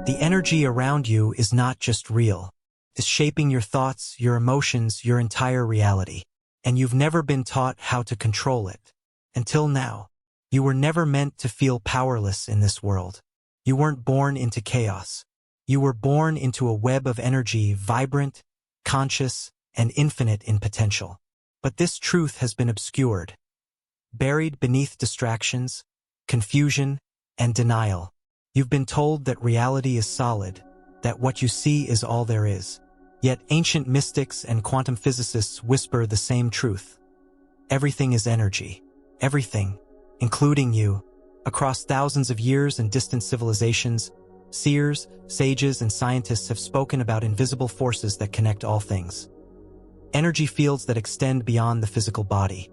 The energy around you is not just real. It's shaping your thoughts, your emotions, your entire reality. And you've never been taught how to control it. Until now. You were never meant to feel powerless in this world. You weren't born into chaos. You were born into a web of energy, vibrant, conscious, and infinite in potential. But this truth has been obscured, buried beneath distractions, confusion, and denial. You've been told that reality is solid, that what you see is all there is. Yet ancient mystics and quantum physicists whisper the same truth. Everything is energy. Everything, including you. Across thousands of years and distant civilizations, seers, sages, and scientists have spoken about invisible forces that connect all things. Energy fields that extend beyond the physical body.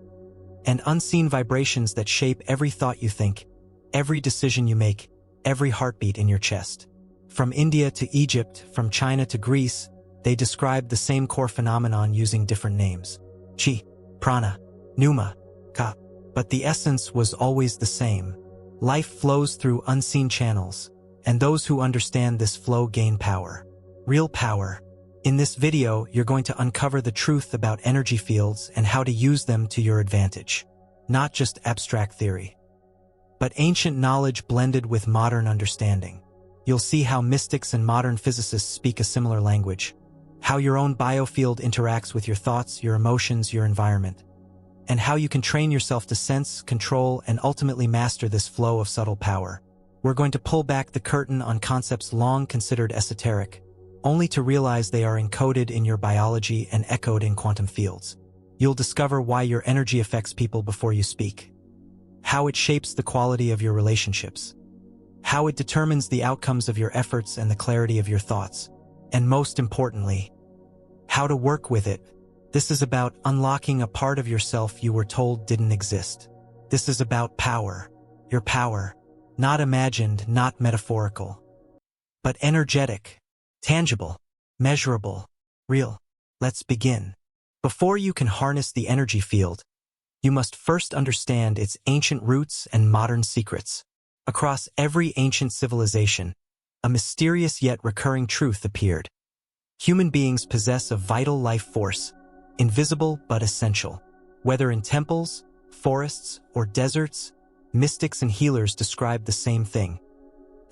And unseen vibrations that shape every thought you think, every decision you make, every heartbeat in your chest. From India to Egypt, from China to Greece, they describe the same core phenomenon using different names. Chi, prana, pneuma, ka. But the essence was always the same. Life flows through unseen channels, and those who understand this flow gain power. Real power. In this video, you're going to uncover the truth about energy fields and how to use them to your advantage. Not just abstract theory, but ancient knowledge blended with modern understanding. You'll see how mystics and modern physicists speak a similar language, how your own biofield interacts with your thoughts, your emotions, your environment, and how you can train yourself to sense, control, and ultimately master this flow of subtle power. We're going to pull back the curtain on concepts long considered esoteric, only to realize they are encoded in your biology and echoed in quantum fields. You'll discover why your energy affects people before you speak, how it shapes the quality of your relationships, how it determines the outcomes of your efforts and the clarity of your thoughts, and most importantly, how to work with it. This is about unlocking a part of yourself you were told didn't exist. This is about power, your power, not imagined, not metaphorical, but energetic, tangible, measurable, real. Let's begin. Before you can harness the energy field, you must first understand its ancient roots and modern secrets. Across every ancient civilization, a mysterious yet recurring truth appeared. Human beings possess a vital life force, invisible but essential. Whether in temples, forests, or deserts, mystics and healers describe the same thing.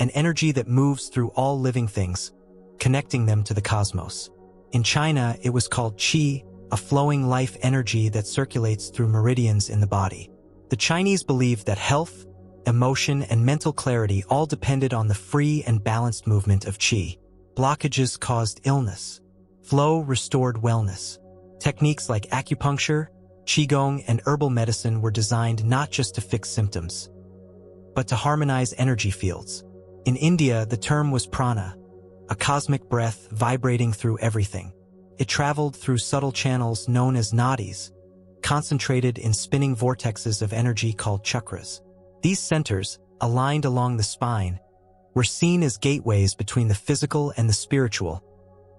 An energy that moves through all living things, connecting them to the cosmos. In China, it was called qi, a flowing life energy that circulates through meridians in the body. The Chinese believed that health, emotion, and mental clarity all depended on the free and balanced movement of qi. Blockages caused illness. Flow restored wellness. Techniques like acupuncture, qigong, and herbal medicine were designed not just to fix symptoms, but to harmonize energy fields. In India, the term was prana, a cosmic breath vibrating through everything. It traveled through subtle channels known as nadis, concentrated in spinning vortexes of energy called chakras. These centers, aligned along the spine, were seen as gateways between the physical and the spiritual,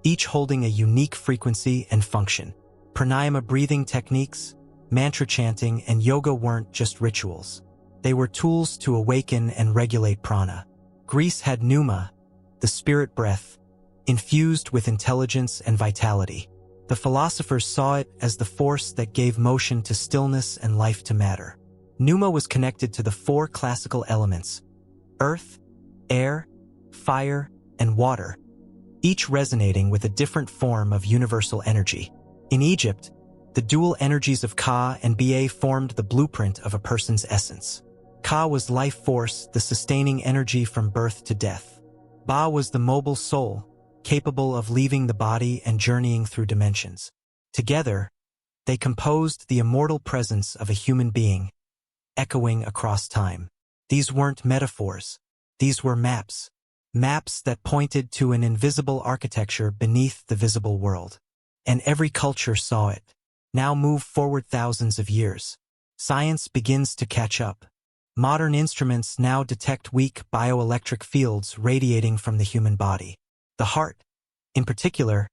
each holding a unique frequency and function. Pranayama breathing techniques, mantra chanting, and yoga weren't just rituals. They were tools to awaken and regulate prana. Greece had pneuma, the spirit breath, infused with intelligence and vitality. The philosophers saw it as the force that gave motion to stillness and life to matter. Pneuma was connected to the four classical elements: earth, air, fire, and water, each resonating with a different form of universal energy. In Egypt, the dual energies of Ka and Ba formed the blueprint of a person's essence. Ka was life force, the sustaining energy from birth to death. Ba was the mobile soul, capable of leaving the body and journeying through dimensions. Together, they composed the immortal presence of a human being, echoing across time. These weren't metaphors. These were maps. Maps that pointed to an invisible architecture beneath the visible world. And every culture saw it. Now move forward thousands of years. Science begins to catch up. Modern instruments now detect weak bioelectric fields radiating from the human body. The heart, in particular,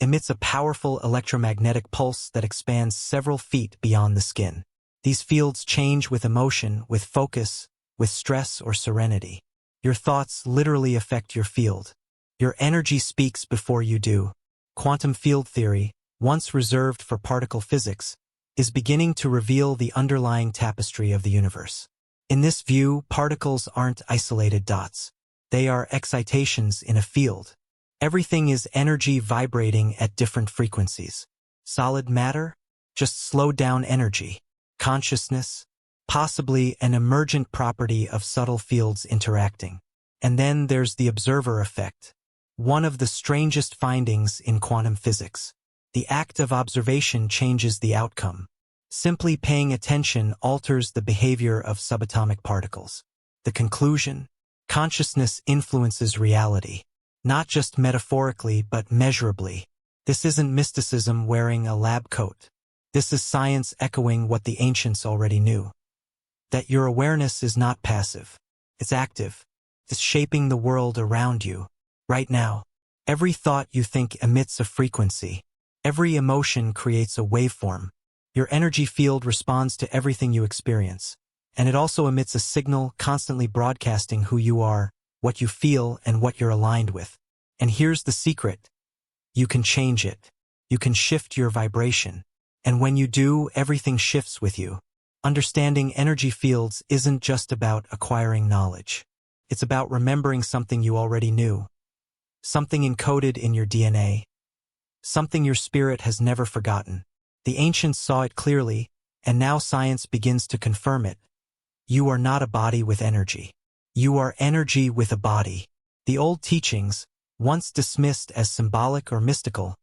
emits a powerful electromagnetic pulse that expands several feet beyond the skin. These fields change with emotion, with focus, with stress or serenity. Your thoughts literally affect your field. Your energy speaks before you do. Quantum field theory, once reserved for particle physics, is beginning to reveal the underlying tapestry of the universe. In this view, particles aren't isolated dots. They are excitations in a field. Everything is energy vibrating at different frequencies. Solid matter? Just slowed down energy. Consciousness? Possibly an emergent property of subtle fields interacting. And then there's the observer effect. One of the strangest findings in quantum physics. The act of observation changes the outcome. Simply paying attention alters the behavior of subatomic particles. The conclusion? Consciousness influences reality. Not just metaphorically, but measurably. This isn't mysticism wearing a lab coat. This is science echoing what the ancients already knew. That your awareness is not passive. It's active. It's shaping the world around you. Right now, every thought you think emits a frequency. Every emotion creates a waveform. Your energy field responds to everything you experience. And it also emits a signal, constantly broadcasting who you are, what you feel, and what you're aligned with. And here's the secret. You can change it. You can shift your vibration. And when you do, everything shifts with you. Understanding energy fields isn't just about acquiring knowledge. It's about remembering something you already knew. Something encoded in your DNA. Something your spirit has never forgotten. The ancients saw it clearly, and now science begins to confirm it. You are not a body with energy. You are energy with a body. The old teachings, once dismissed as symbolic or mystical,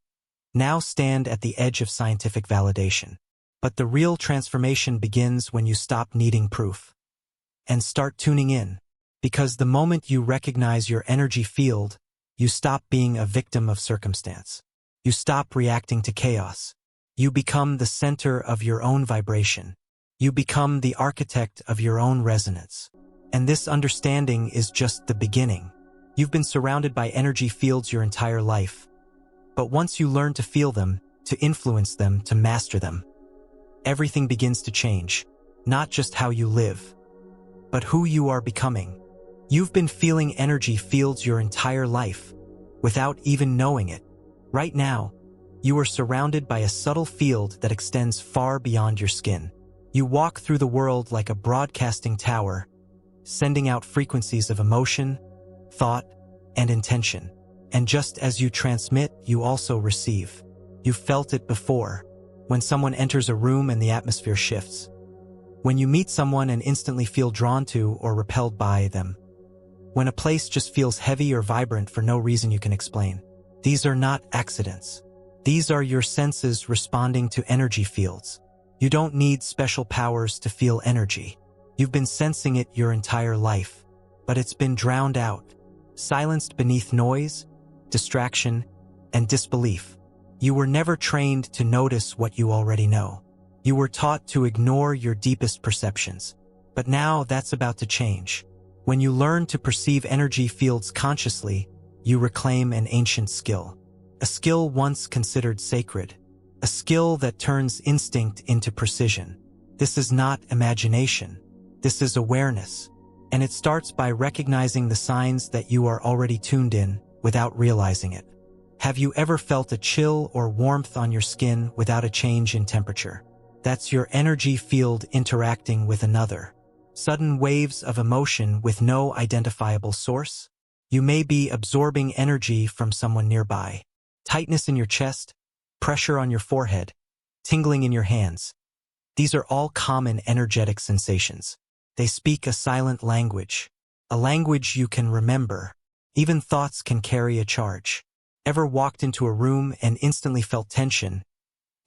now stand at the edge of scientific validation. But the real transformation begins when you stop needing proof and start tuning in. Because the moment you recognize your energy field, you stop being a victim of circumstance. You stop reacting to chaos. You become the center of your own vibration. You become the architect of your own resonance. And this understanding is just the beginning. You've been surrounded by energy fields your entire life. But once you learn to feel them, to influence them, to master them, everything begins to change. Not just how you live, but who you are becoming. You've been feeling energy fields your entire life, without even knowing it. Right now, you are surrounded by a subtle field that extends far beyond your skin. You walk through the world like a broadcasting tower, sending out frequencies of emotion, thought, and intention. And just as you transmit, you also receive. You've felt it before, when someone enters a room and the atmosphere shifts. When you meet someone and instantly feel drawn to or repelled by them. When a place just feels heavy or vibrant for no reason you can explain. These are not accidents. These are your senses responding to energy fields. You don't need special powers to feel energy. You've been sensing it your entire life, but it's been drowned out, silenced beneath noise, distraction, and disbelief. You were never trained to notice what you already know. You were taught to ignore your deepest perceptions. But now that's about to change. When you learn to perceive energy fields consciously, you reclaim an ancient skill. A skill once considered sacred. A skill that turns instinct into precision. This is not imagination. This is awareness. And it starts by recognizing the signs that you are already tuned in without realizing it. Have you ever felt a chill or warmth on your skin without a change in temperature? That's your energy field interacting with another. Sudden waves of emotion with no identifiable source? You may be absorbing energy from someone nearby. Tightness in your chest, pressure on your forehead, tingling in your hands. These are all common energetic sensations. They speak a silent language, a language you can remember. Even thoughts can carry a charge. Ever walked into a room and instantly felt tension,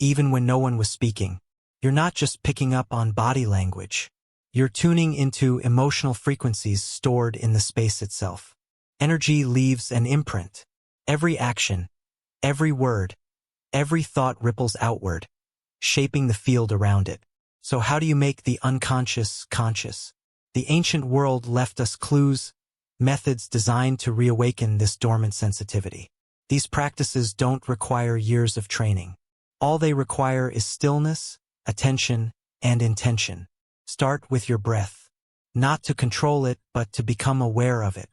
even when no one was speaking? You're not just picking up on body language. You're tuning into emotional frequencies stored in the space itself. Energy leaves an imprint. Every action, every word, every thought ripples outward, shaping the field around it. So how do you make the unconscious conscious? The ancient world left us clues, methods designed to reawaken this dormant sensitivity. These practices don't require years of training. All they require is stillness, attention, and intention. Start with your breath. not to control it, but to become aware of it.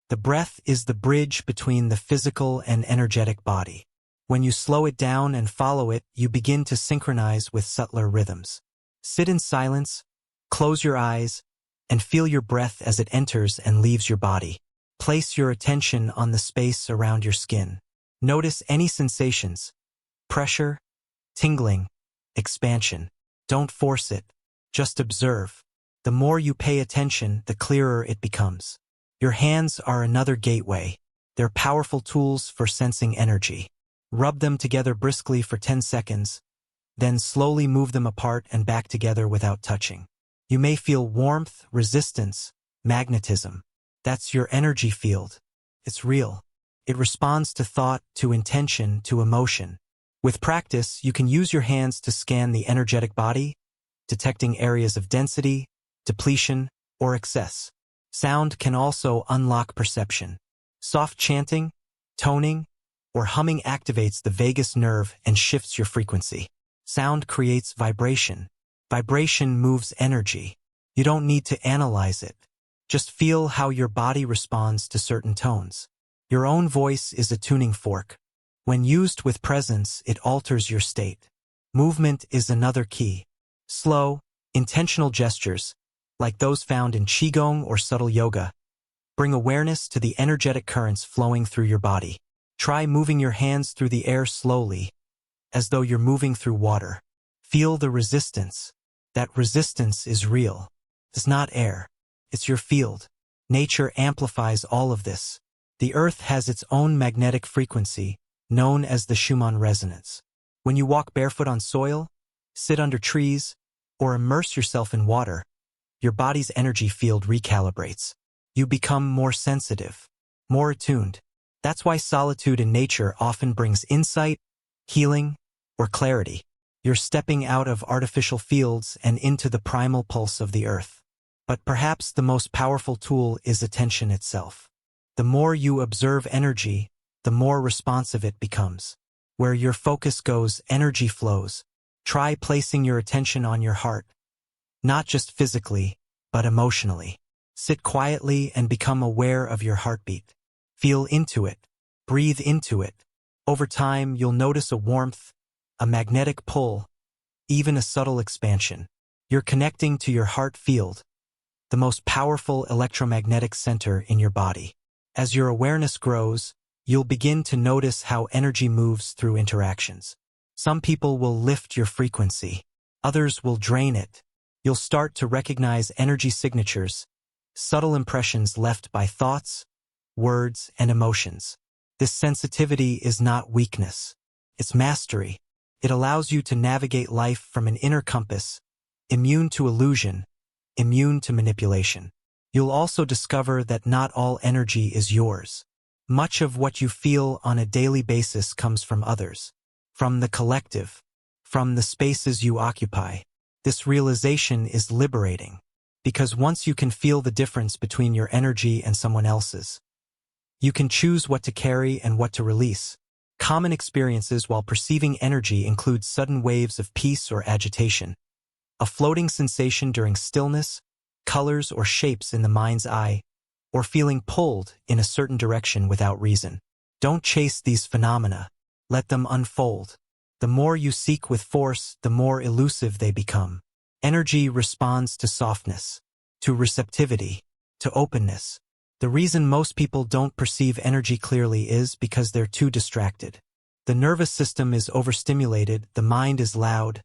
The breath is the bridge between the physical and energetic body. When you slow it down and follow it, you begin to synchronize with subtler rhythms. Sit in silence, close your eyes, and feel your breath as it enters and leaves your body. Place your attention on the space around your skin. Notice any sensations: pressure, tingling, expansion. Don't force it. Just observe. The more you pay attention, the clearer it becomes. Your hands are another gateway. They're powerful tools for sensing energy. Rub them together briskly for 10 seconds, then slowly move them apart and back together without touching. You may feel warmth, resistance, magnetism. That's your energy field. It's real. It responds to thought, to intention, to emotion. With practice, you can use your hands to scan the energetic body, detecting areas of density, depletion, or excess. Sound can also unlock perception. Soft chanting, toning, or humming activates the vagus nerve and shifts your frequency. Sound creates vibration. Vibration moves energy. You don't need to analyze it. Just feel how your body responds to certain tones. Your own voice is a tuning fork. When used with presence, it alters your state. Movement is another key. Slow, intentional gestures, like those found in Qigong or subtle yoga, bring awareness to the energetic currents flowing through your body. Try moving your hands through the air slowly, as though you're moving through water. Feel the resistance. That resistance is real. It's not air. It's your field. Nature amplifies all of this. The earth has its own magnetic frequency, known as the Schumann resonance. When you walk barefoot on soil, sit under trees, or immerse yourself in water, your body's energy field recalibrates. You become more sensitive, more attuned. That's why solitude in nature often brings insight, healing, or clarity. You're stepping out of artificial fields and into the primal pulse of the earth. But perhaps the most powerful tool is attention itself. The more you observe energy, the more responsive it becomes. Where your focus goes, energy flows. Try placing your attention on your heart, not just physically, but emotionally. Sit quietly and become aware of your heartbeat. Feel into it. Breathe into it. Over time, you'll notice a warmth, a magnetic pull, even a subtle expansion. You're connecting to your heart field, the most powerful electromagnetic center in your body. As your awareness grows, you'll begin to notice how energy moves through interactions. Some people will lift your frequency. Others will drain it. You'll start to recognize energy signatures, subtle impressions left by thoughts, words, and emotions. This sensitivity is not weakness. It's mastery. It allows you to navigate life from an inner compass, immune to illusion, immune to manipulation. You'll also discover that not all energy is yours. Much of what you feel on a daily basis comes from others, from the collective, from the spaces you occupy. This realization is liberating, because once you can feel the difference between your energy and someone else's, you can choose what to carry and what to release. Common experiences while perceiving energy include sudden waves of peace or agitation, a floating sensation during stillness, colors or shapes in the mind's eye, or feeling pulled in a certain direction without reason. Don't chase these phenomena. Let them unfold. The more you seek with force, the more elusive they become. Energy responds to softness, to receptivity, to openness. The reason most people don't perceive energy clearly is because they're too distracted. The nervous system is overstimulated, the mind is loud,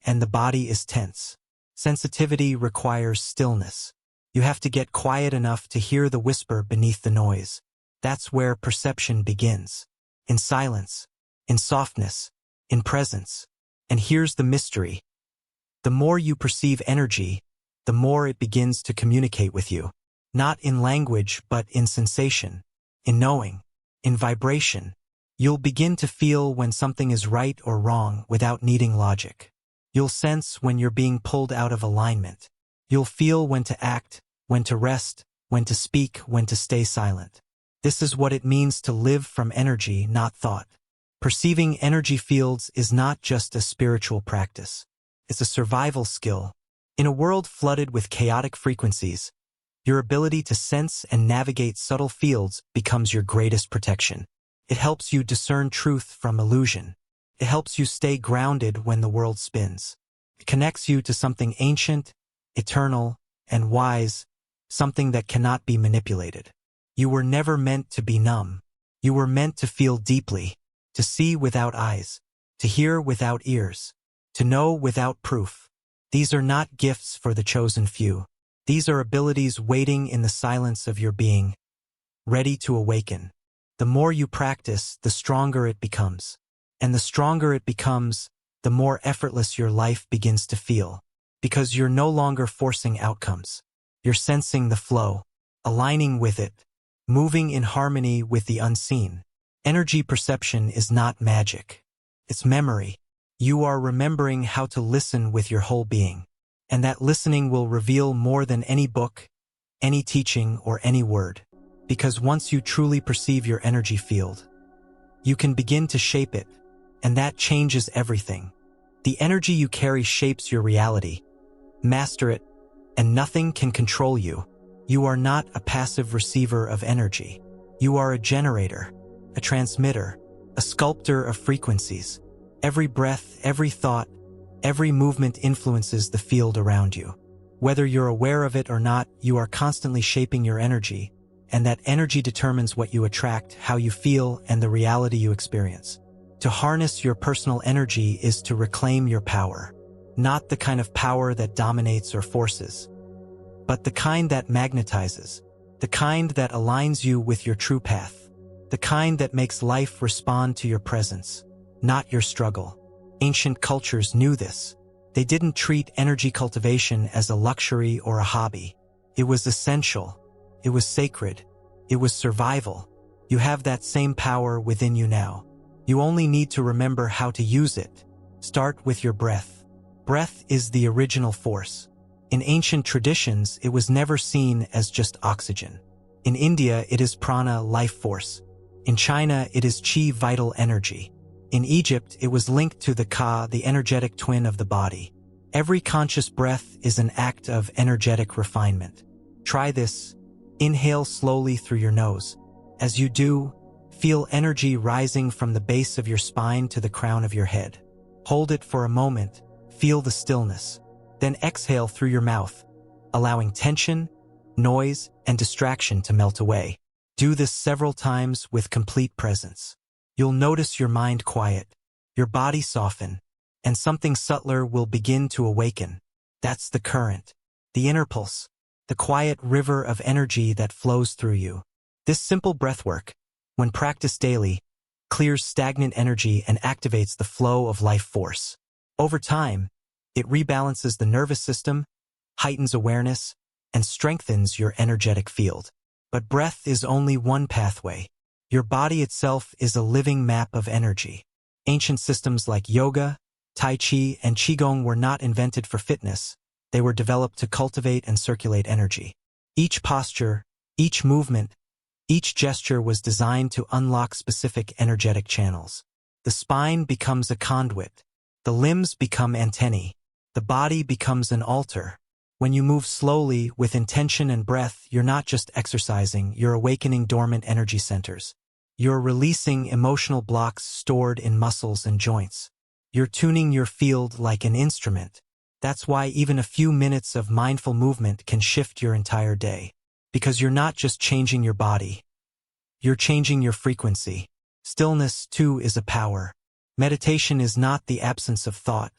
and the body is tense. Sensitivity requires stillness. You have to get quiet enough to hear the whisper beneath the noise. That's where perception begins. In silence, in softness, in presence. And here's the mystery. The more you perceive energy, the more it begins to communicate with you. Not in language, but in sensation, in knowing, in vibration. You'll begin to feel when something is right or wrong without needing logic. You'll sense when you're being pulled out of alignment. You'll feel when to act, when to rest, when to speak, when to stay silent. This is what it means to live from energy, not thought. Perceiving energy fields is not just a spiritual practice. It's a survival skill. In a world flooded with chaotic frequencies, Your ability to sense and navigate subtle fields becomes your greatest protection. It helps you discern truth from illusion. It helps you stay grounded when the world spins. It connects you to something ancient, eternal, and wise, something that cannot be manipulated. You were never meant to be numb. You were meant to feel deeply, to see without eyes, to hear without ears, to know without proof. These are not gifts for the chosen few. These are abilities waiting in the silence of your being, ready to awaken. The more you practice, the stronger it becomes. And the stronger it becomes, the more effortless your life begins to feel. Because you're no longer forcing outcomes. You're sensing the flow, aligning with it, moving in harmony with the unseen. Energy perception is not magic. It's memory. You are remembering how to listen with your whole being. And that listening will reveal more than any book, any teaching, or any word. Because once you truly perceive your energy field, you can begin to shape it, and that changes everything. The energy you carry shapes your reality. Master it, and nothing can control you. You are not a passive receiver of energy. You are a generator, a transmitter, a sculptor of frequencies. Every breath, every thought, every movement influences the field around you. Whether you're aware of it or not, you are constantly shaping your energy, and that energy determines what you attract, how you feel, and the reality you experience. To harness your personal energy is to reclaim your power. Not the kind of power that dominates or forces, but the kind that magnetizes, the kind that aligns you with your true path, the kind that makes life respond to your presence, not your struggle. Ancient cultures knew this. They didn't treat energy cultivation as a luxury or a hobby. It was essential. It was sacred. It was survival. You have that same power within you now. You only need to remember how to use it. Start with your breath. Breath is the original force. In ancient traditions, it was never seen as just oxygen. In India, it is prana, life force. In China, it is chi, vital energy. In Egypt, it was linked to the ka, the energetic twin of the body. Every conscious breath is an act of energetic refinement. Try this. Inhale slowly through your nose. As you do, feel energy rising from the base of your spine to the crown of your head. Hold it for a moment. Feel the stillness. Then exhale through your mouth, allowing tension, noise, and distraction to melt away. Do this several times with complete presence. You'll notice your mind quiet, your body soften, and something subtler will begin to awaken. That's the current, the inner pulse, the quiet river of energy that flows through you. This simple breathwork, when practiced daily, clears stagnant energy and activates the flow of life force. Over time, it rebalances the nervous system, heightens awareness, and strengthens your energetic field. But breath is only one pathway. Your body itself is a living map of energy. Ancient systems like yoga, tai chi, and qigong were not invented for fitness. They were developed to cultivate and circulate energy. Each posture, each movement, each gesture was designed to unlock specific energetic channels. The spine becomes a conduit. The limbs become antennae. The body becomes an altar. When you move slowly, with intention and breath, you're not just exercising, you're awakening dormant energy centers. You're releasing emotional blocks stored in muscles and joints. You're tuning your field like an instrument. That's why even a few minutes of mindful movement can shift your entire day. Because you're not just changing your body. You're changing your frequency. Stillness, too, is a power. Meditation is not the absence of thought.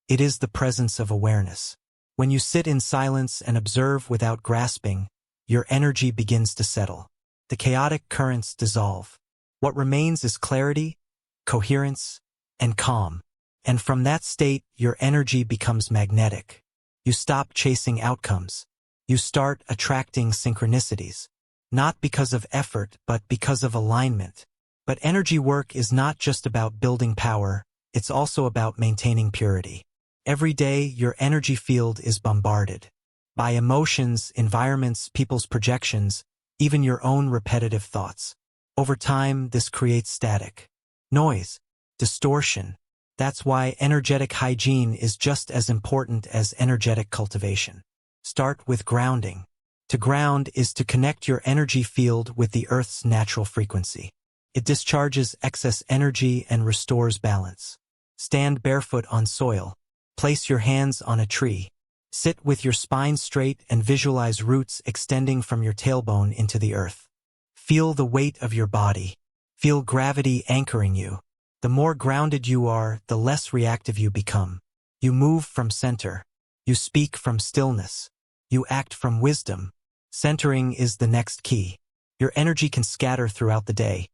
It is the presence of awareness. When you sit in silence and observe without grasping, your energy begins to settle. The chaotic currents dissolve. What remains is clarity, coherence, and calm. And from that state, your energy becomes magnetic. You stop chasing outcomes. You start attracting synchronicities. Not because of effort, but because of alignment. But energy work is not just about building power, it's also about maintaining purity. Every day, your energy field is bombarded by emotions, environments, people's projections, even your own repetitive thoughts. Over time, this creates static, noise, distortion. That's why energetic hygiene is just as important as energetic cultivation. Start with grounding. To ground is to connect your energy field with the Earth's natural frequency. It discharges excess energy and restores balance. Stand barefoot on soil. Place your hands on a tree. Sit with your spine straight and visualize roots extending from your tailbone into the earth. Feel the weight of your body. Feel gravity anchoring you. The more grounded you are, the less reactive you become. You move from center. You speak from stillness. You act from wisdom. Centering is the next key. Your energy can scatter throughout the day.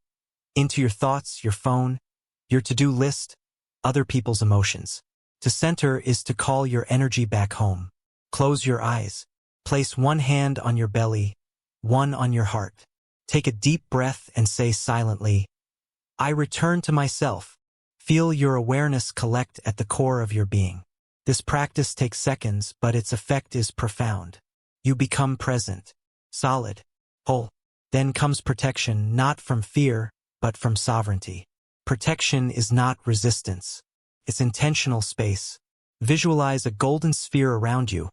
Into your thoughts, your phone, your to-do list, other people's emotions. To center is to call your energy back home. Close your eyes. Place one hand on your belly, one on your heart. Take a deep breath and say silently, I return to myself. Feel your awareness collect at the core of your being. This practice takes seconds, but its effect is profound. You become present, solid, whole. Then comes protection, not from fear, but from sovereignty. Protection is not resistance. It's intentional space. Visualize a golden sphere around you,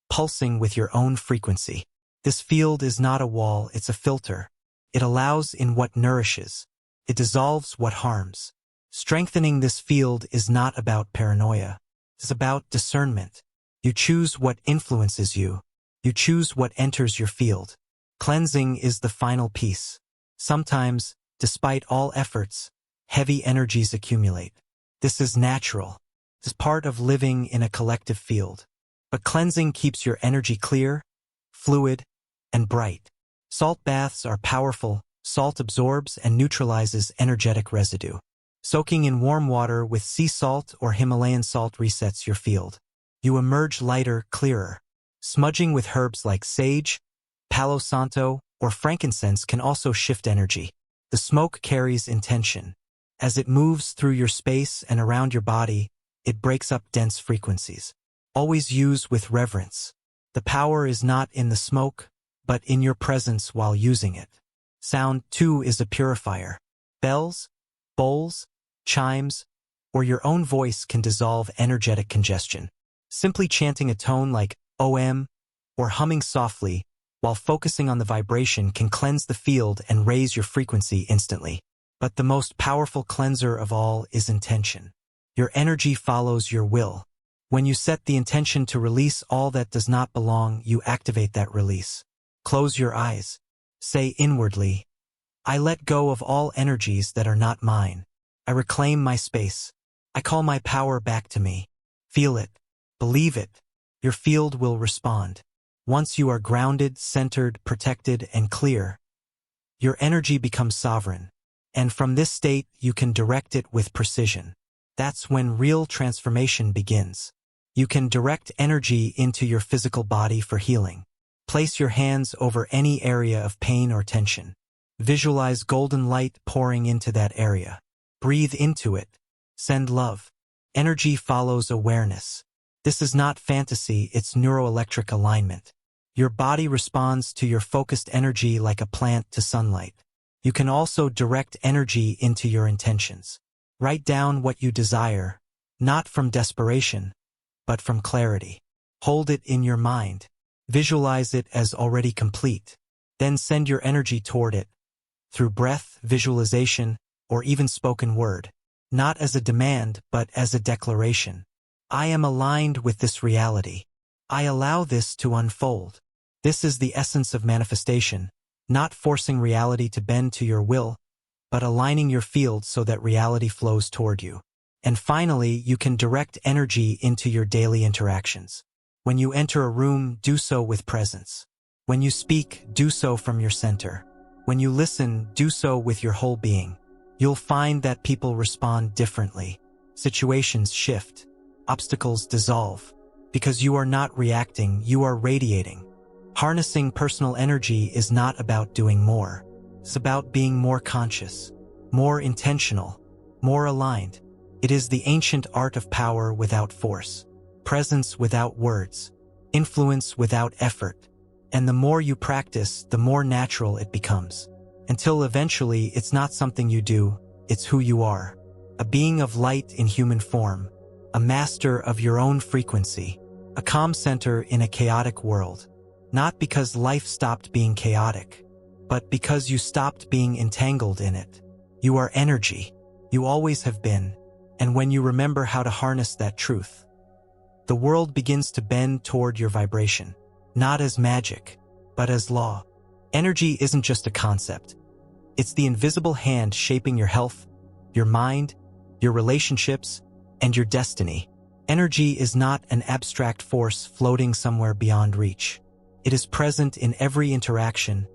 pulsing with your own frequency. This field is not a wall, it's a filter. It allows in what nourishes. It dissolves what harms. Strengthening this field is not about paranoia. It's about discernment. You choose what influences you. You choose what enters your field. Cleansing is the final piece. Sometimes, despite all efforts, heavy energies accumulate. This is natural. It's part of living in a collective field. But cleansing keeps your energy clear, fluid, and bright. Salt baths are powerful. Salt absorbs and neutralizes energetic residue. Soaking in warm water with sea salt or Himalayan salt resets your field. You emerge lighter, clearer. Smudging with herbs like sage, Palo Santo, or frankincense can also shift energy. The smoke carries intention. As it moves through your space and around your body, it breaks up dense frequencies. Always use with reverence. The power is not in the smoke, but in your presence while using it. Sound, too, is a purifier. Bells, bowls, chimes, or your own voice can dissolve energetic congestion. Simply chanting a tone like OM or humming softly while focusing on the vibration can cleanse the field and raise your frequency instantly. But the most powerful cleanser of all is intention. Your energy follows your will. When you set the intention to release all that does not belong, you activate that release. Close your eyes. Say inwardly, I let go of all energies that are not mine. I reclaim my space. I call my power back to me. Feel it. Believe it. Your field will respond. Once you are grounded, centered, protected, and clear, your energy becomes sovereign. And from this state, you can direct it with precision. That's when real transformation begins. You can direct energy into your physical body for healing. Place your hands over any area of pain or tension. Visualize golden light pouring into that area. Breathe into it. Send love. Energy follows awareness. This is not fantasy, it's neuroelectric alignment. Your body responds to your focused energy like a plant to sunlight. You can also direct energy into your intentions. Write down what you desire, not from desperation, but from clarity. Hold it in your mind. Visualize it as already complete. Then send your energy toward it, through breath, visualization, or even spoken word. Not as a demand, but as a declaration. I am aligned with this reality. I allow this to unfold. This is the essence of manifestation, not forcing reality to bend to your will, but aligning your field so that reality flows toward you. And finally, you can direct energy into your daily interactions. When you enter a room, do so with presence. When you speak, do so from your center. When you listen, do so with your whole being. You'll find that people respond differently. Situations shift. Obstacles dissolve. Because you are not reacting, you are radiating. Harnessing personal energy is not about doing more. It's about being more conscious, more intentional, more aligned. It is the ancient art of power without force, presence without words, influence without effort. And the more you practice, the more natural it becomes. Until eventually, it's not something you do, it's who you are. A being of light in human form, a master of your own frequency, a calm center in a chaotic world. Not because life stopped being chaotic, but because you stopped being entangled in it. You are energy. You always have been. And when you remember how to harness that truth, the world begins to bend toward your vibration, not as magic, but as law. Energy isn't just a concept. It's the invisible hand shaping your health, your mind, your relationships, and your destiny. Energy is not an abstract force floating somewhere beyond reach. It is present in every interaction,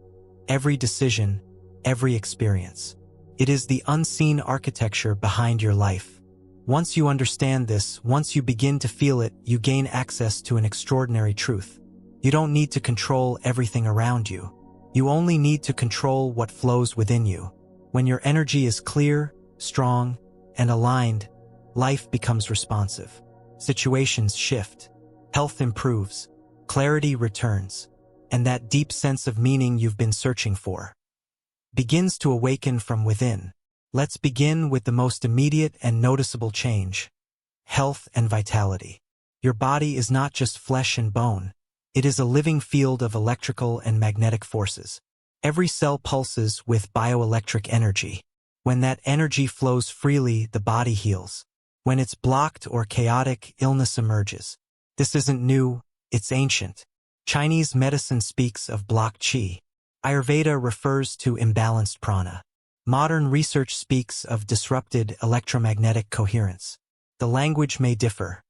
every decision, every experience. It is the unseen architecture behind your life. Once you understand this, once you begin to feel it, you gain access to an extraordinary truth. You don't need to control everything around you. You only need to control what flows within you. When your energy is clear, strong, and aligned, life becomes responsive. Situations shift. Health improves. Clarity returns. And that deep sense of meaning you've been searching for begins to awaken from within. Let's begin with the most immediate and noticeable change: health and vitality. Your body is not just flesh and bone. It is a living field of electrical and magnetic forces. Every cell pulses with bioelectric energy. When that energy flows freely, the body heals. When it's blocked or chaotic, illness emerges. This isn't new, it's ancient. Chinese medicine speaks of blocked qi. Ayurveda refers to imbalanced prana. Modern research speaks of disrupted electromagnetic coherence. The language may differ,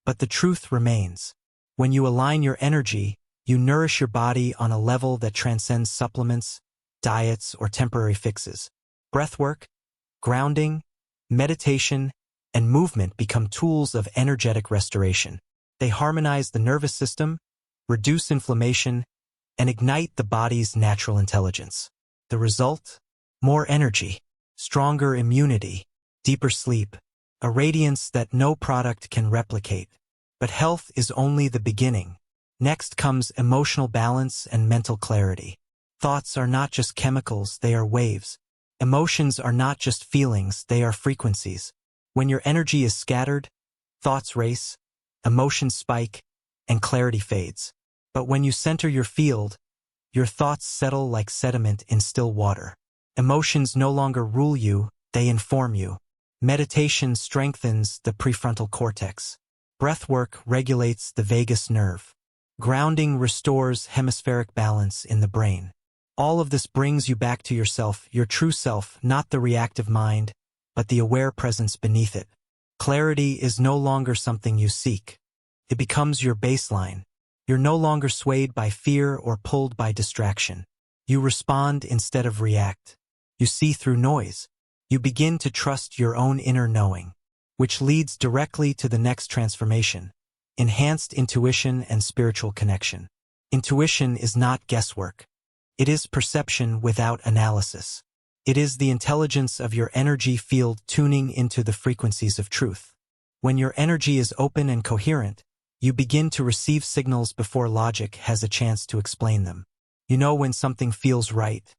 but the truth remains. When you align your energy, you nourish your body on a level that transcends supplements, diets, or temporary fixes. Breathwork, grounding, meditation, and movement become tools of energetic restoration. They harmonize the nervous system, reduce inflammation, and ignite the body's natural intelligence. The result? More energy, stronger immunity, deeper sleep, a radiance that no product can replicate. But health is only the beginning. Next comes emotional balance and mental clarity. Thoughts are not just chemicals, they are waves. Emotions are not just feelings, they are frequencies. When your energy is scattered, thoughts race, emotions spike, and clarity fades. But when you center your field, your thoughts settle like sediment in still water. Emotions no longer rule you, they inform you. Meditation strengthens the prefrontal cortex. Breathwork regulates the vagus nerve. Grounding restores hemispheric balance in the brain. All of this brings you back to yourself, your true self, not the reactive mind, but the aware presence beneath it. Clarity is no longer something you seek. It becomes your baseline. You're no longer swayed by fear or pulled by distraction. You respond instead of react. You see through noise. You begin to trust your own inner knowing, which leads directly to the next transformation: enhanced intuition and spiritual connection. Intuition is not guesswork. It is perception without analysis. It is the intelligence of your energy field tuning into the frequencies of truth. When your energy is open and coherent, you begin to receive signals before logic has a chance to explain them. You know when something feels right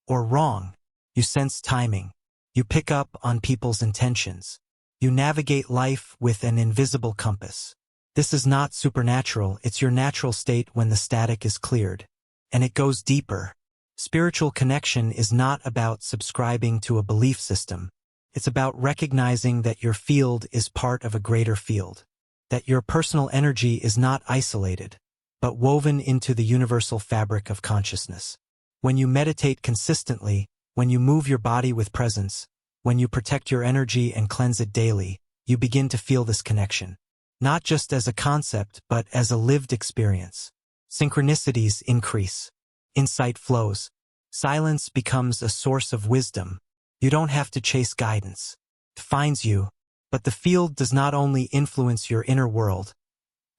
or wrong. You sense timing. You pick up on people's intentions. You navigate life with an invisible compass. This is not supernatural, it's your natural state when the static is cleared. And it goes deeper. Spiritual connection is not about subscribing to a belief system. It's about recognizing that your field is part of a greater field. That your personal energy is not isolated, but woven into the universal fabric of consciousness. When you meditate consistently, when you move your body with presence, when you protect your energy and cleanse it daily, you begin to feel this connection. Not just as a concept, but as a lived experience. Synchronicities increase. Insight flows. Silence becomes a source of wisdom. You don't have to chase guidance. It finds you. But the field does not only influence your inner world,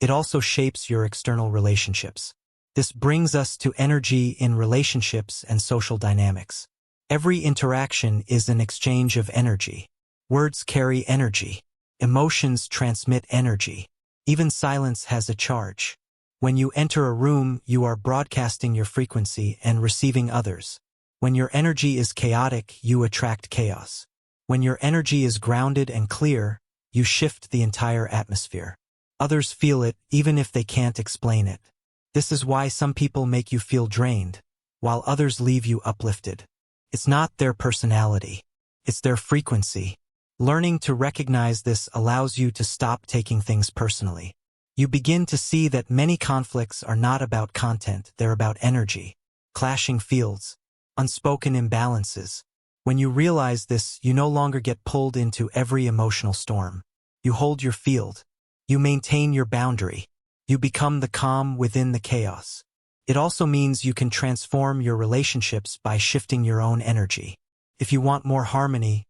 it also shapes your external relationships. This brings us to energy in relationships and social dynamics. Every interaction is an exchange of energy. Words carry energy. Emotions transmit energy. Even silence has a charge. When you enter a room, you are broadcasting your frequency and receiving others. When your energy is chaotic, you attract chaos. When your energy is grounded and clear, you shift the entire atmosphere. Others feel it, even if they can't explain it. This is why some people make you feel drained, while others leave you uplifted. It's not their personality. It's their frequency. Learning to recognize this allows you to stop taking things personally. You begin to see that many conflicts are not about content, they're about energy, clashing fields, unspoken imbalances. When you realize this, you no longer get pulled into every emotional storm. You hold your field. You maintain your boundary. You become the calm within the chaos. It also means you can transform your relationships by shifting your own energy. If you want more harmony,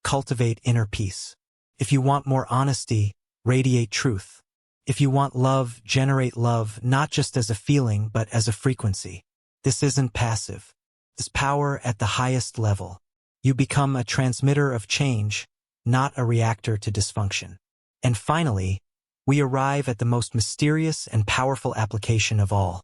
cultivate inner peace. If you want more honesty, radiate truth. If you want love, generate love, not just as a feeling, but as a frequency. This isn't passive. It's power at the highest level. You become a transmitter of change, not a reactor to dysfunction. And finally, we arrive at the most mysterious and powerful application of all.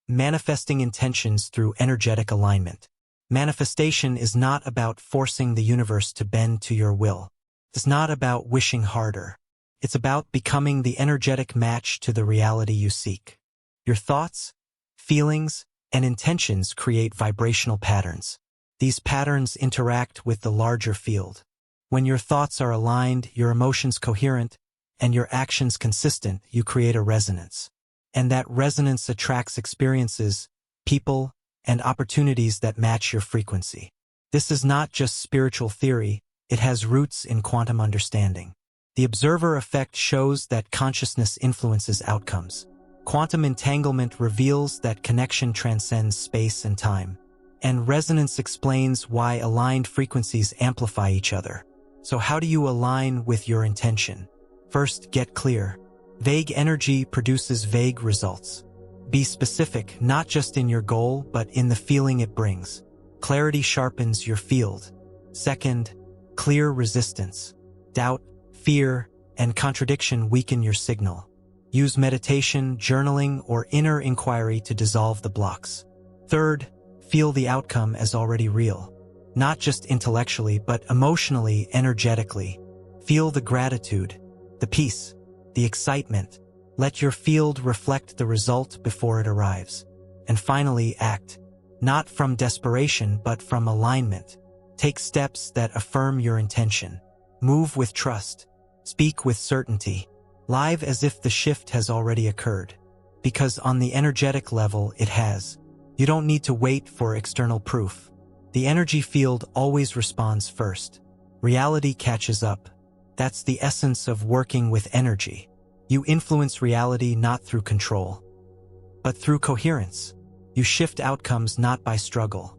Manifesting intentions through energetic alignment. Manifestation is not about forcing the universe to bend to your will. It's not about wishing harder. It's about becoming the energetic match to the reality you seek. Your thoughts, feelings, and intentions create vibrational patterns. These patterns interact with the larger field. When your thoughts are aligned, your emotions coherent, and your actions consistent, you create a resonance. And that resonance attracts experiences, people, and opportunities that match your frequency. This is not just spiritual theory, it has roots in quantum understanding. The observer effect shows that consciousness influences outcomes. Quantum entanglement reveals that connection transcends space and time. And resonance explains why aligned frequencies amplify each other. So how do you align with your intention? First, get clear. Vague energy produces vague results. Be specific, not just in your goal, but in the feeling it brings. Clarity sharpens your field. Second, clear resistance. Doubt, fear, and contradiction weaken your signal. Use meditation, journaling, or inner inquiry to dissolve the blocks. Third, feel the outcome as already real. Not just intellectually, but emotionally, energetically. Feel the gratitude, the peace, the excitement. Let your field reflect the result before it arrives. And finally, act. Not from desperation, but from alignment. Take steps that affirm your intention. Move with trust. Speak with certainty. Live as if the shift has already occurred. Because on the energetic level, it has. You don't need to wait for external proof. The energy field always responds first. Reality catches up. That's the essence of working with energy. You influence reality not through control, but through coherence. You shift outcomes not by struggle,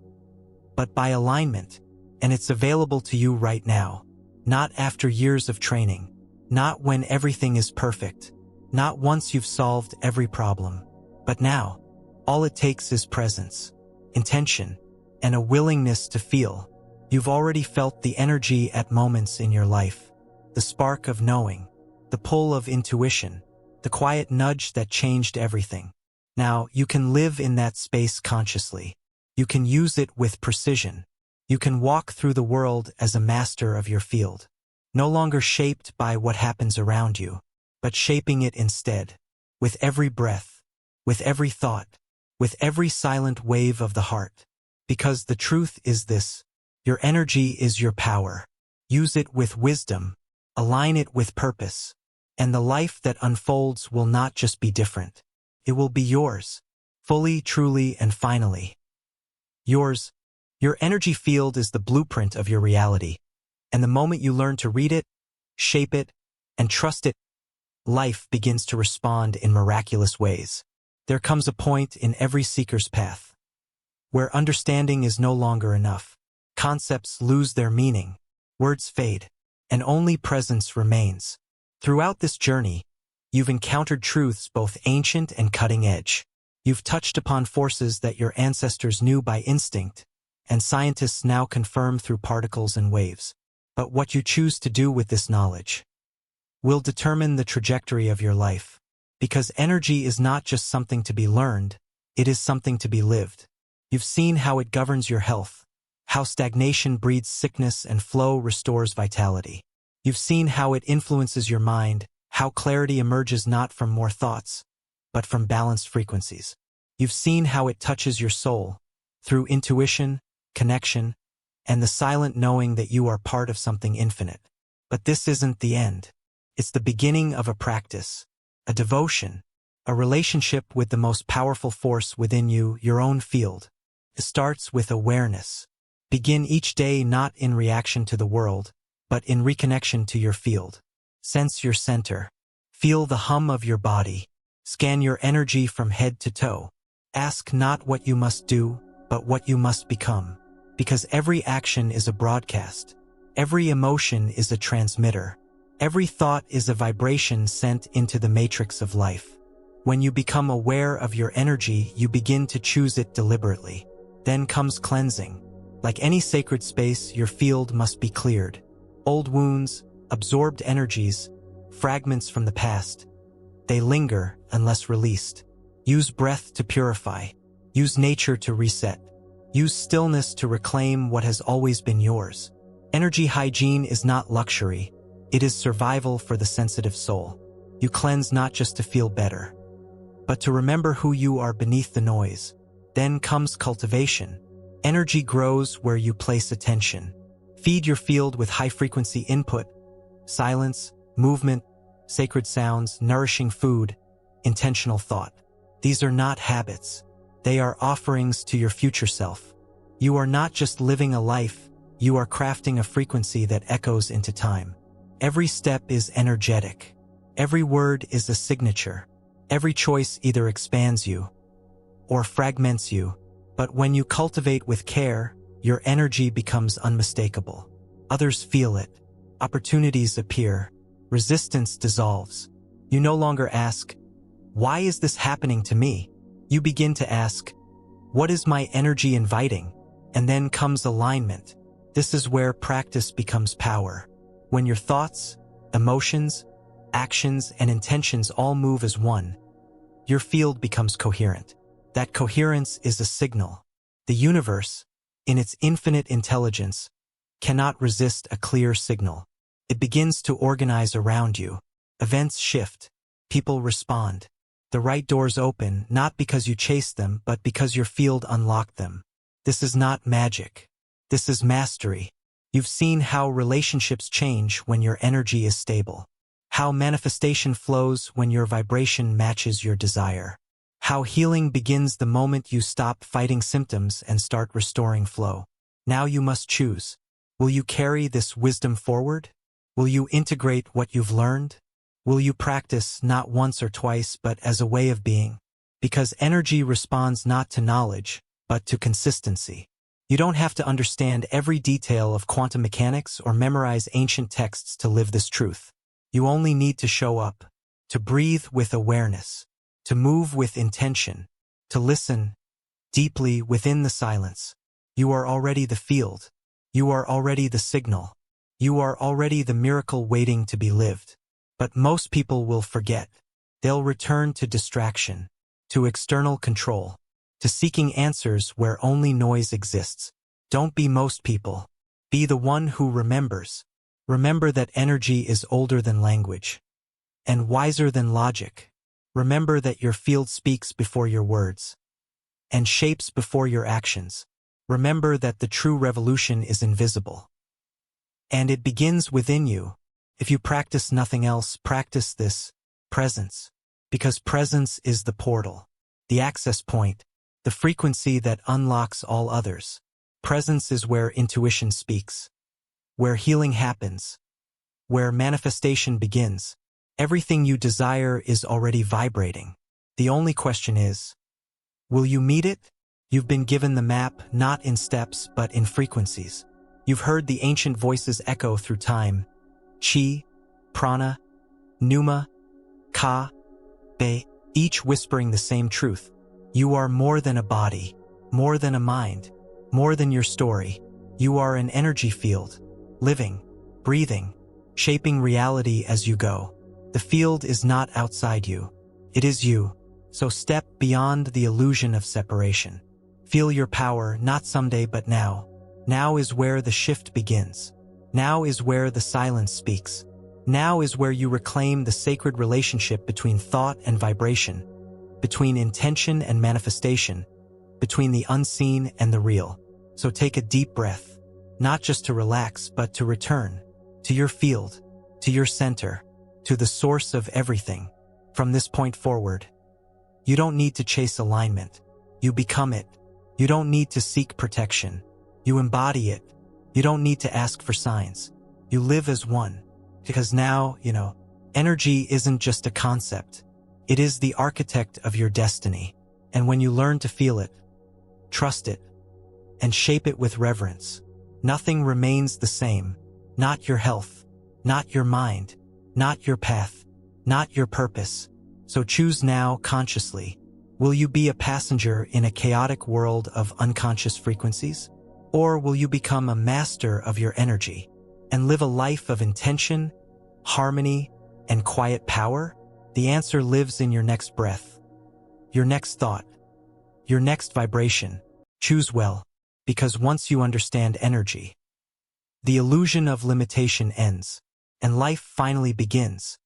but by alignment, and it's available to you right now. Not after years of training, not when everything is perfect, not once you've solved every problem, but now. All it takes is presence, intention, and a willingness to feel. You've already felt the energy at moments in your life, the spark of knowing, the pull of intuition, the quiet nudge that changed everything. Now, you can live in that space consciously. You can use it with precision. You can walk through the world as a master of your field, no longer shaped by what happens around you, but shaping it instead, with every breath, with every thought, with every silent wave of the heart. Because the truth is this: your energy is your power. Use it with wisdom, align it with purpose, and the life that unfolds will not just be different. It will be yours, fully, truly, and finally. Yours. Your energy field is the blueprint of your reality, and the moment you learn to read it, shape it, and trust it, life begins to respond in miraculous ways. There comes a point in every seeker's path where understanding is no longer enough. Concepts lose their meaning, words fade, and only presence remains. Throughout this journey, you've encountered truths both ancient and cutting edge. You've touched upon forces that your ancestors knew by instinct, and scientists now confirm through particles and waves. But what you choose to do with this knowledge will determine the trajectory of your life. Because energy is not just something to be learned, it is something to be lived. You've seen how it governs your health, how stagnation breeds sickness and flow restores vitality. You've seen how it influences your mind, how clarity emerges not from more thoughts, but from balanced frequencies. You've seen how it touches your soul, through intuition, connection, and the silent knowing that you are part of something infinite. But this isn't the end. It's the beginning of a practice, a devotion, a relationship with the most powerful force within you, your own field. It starts with awareness. Begin each day not in reaction to the world, but in reconnection to your field. Sense your center. Feel the hum of your body. Scan your energy from head to toe. Ask not what you must do, but what you must become. Because every action is a broadcast. Every emotion is a transmitter. Every thought is a vibration sent into the matrix of life. When you become aware of your energy, you begin to choose it deliberately. Then comes cleansing. Like any sacred space, your field must be cleared. Old wounds, absorbed energies, fragments from the past. They linger unless released. Use breath to purify. Use nature to reset. Use stillness to reclaim what has always been yours. Energy hygiene is not luxury. It is survival for the sensitive soul. You cleanse not just to feel better, but to remember who you are beneath the noise. Then comes cultivation. Energy grows where you place attention. Feed your field with high-frequency input, silence, movement, sacred sounds, nourishing food, intentional thought. These are not habits. They are offerings to your future self. You are not just living a life, you are crafting a frequency that echoes into time. Every step is energetic. Every word is a signature. Every choice either expands you or fragments you. But when you cultivate with care, your energy becomes unmistakable. Others feel it. Opportunities appear. Resistance dissolves. You no longer ask, "Why is this happening to me?" You begin to ask, "What is my energy inviting?" And then comes alignment. This is where practice becomes power. When your thoughts, emotions, actions, and intentions all move as one, your field becomes coherent. That coherence is a signal. The universe, in its infinite intelligence, cannot resist a clear signal. It begins to organize around you. Events shift. People respond. The right doors open, not because you chased them, but because your field unlocked them. This is not magic. This is mastery. You've seen how relationships change when your energy is stable. How manifestation flows when your vibration matches your desire. How healing begins the moment you stop fighting symptoms and start restoring flow. Now you must choose. Will you carry this wisdom forward? Will you integrate what you've learned? Will you practice not once or twice, but as a way of being? Because energy responds not to knowledge, but to consistency. You don't have to understand every detail of quantum mechanics or memorize ancient texts to live this truth. You only need to show up, to breathe with awareness, to move with intention, to listen deeply within the silence. You are already the field. You are already the signal. You are already the miracle waiting to be lived. But most people will forget. They'll return to distraction, to external control, to seeking answers where only noise exists. Don't be most people. Be the one who remembers. Remember that energy is older than language and wiser than logic. Remember that your field speaks before your words and shapes before your actions. Remember that the true revolution is invisible. And it begins within you. If you practice nothing else, practice this, presence. Because presence is the portal, the access point, the frequency that unlocks all others. Presence is where intuition speaks, where healing happens, where manifestation begins. Everything you desire is already vibrating. The only question is, will you meet it? You've been given the map not in steps but in frequencies. You've heard the ancient voices echo through time. Chi, prana, pneuma, ka, be, each whispering the same truth. You are more than a body, more than a mind, more than your story. You are an energy field, living, breathing, shaping reality as you go. The field is not outside you. It is you. So step beyond the illusion of separation. Feel your power, not someday but now. Now is where the shift begins. Now is where the silence speaks. Now is where you reclaim the sacred relationship between thought and vibration. between intention and manifestation, between the unseen and the real. So take a deep breath, not just to relax, but to return to your field, to your center, to the source of everything. From this point forward, you don't need to chase alignment. You become it. You don't need to seek protection. You embody it. You don't need to ask for signs. You live as one. Because now, energy isn't just a concept. It is the architect of your destiny. And when you learn to feel it, trust it, and shape it with reverence, nothing remains the same. Not your health, not your mind, not your path, not your purpose. So choose now consciously. Will you be a passenger in a chaotic world of unconscious frequencies? Or will you become a master of your energy and live a life of intention, harmony, and quiet power? The answer lives in your next breath, your next thought, your next vibration. Choose well, because once you understand energy, the illusion of limitation ends, and life finally begins.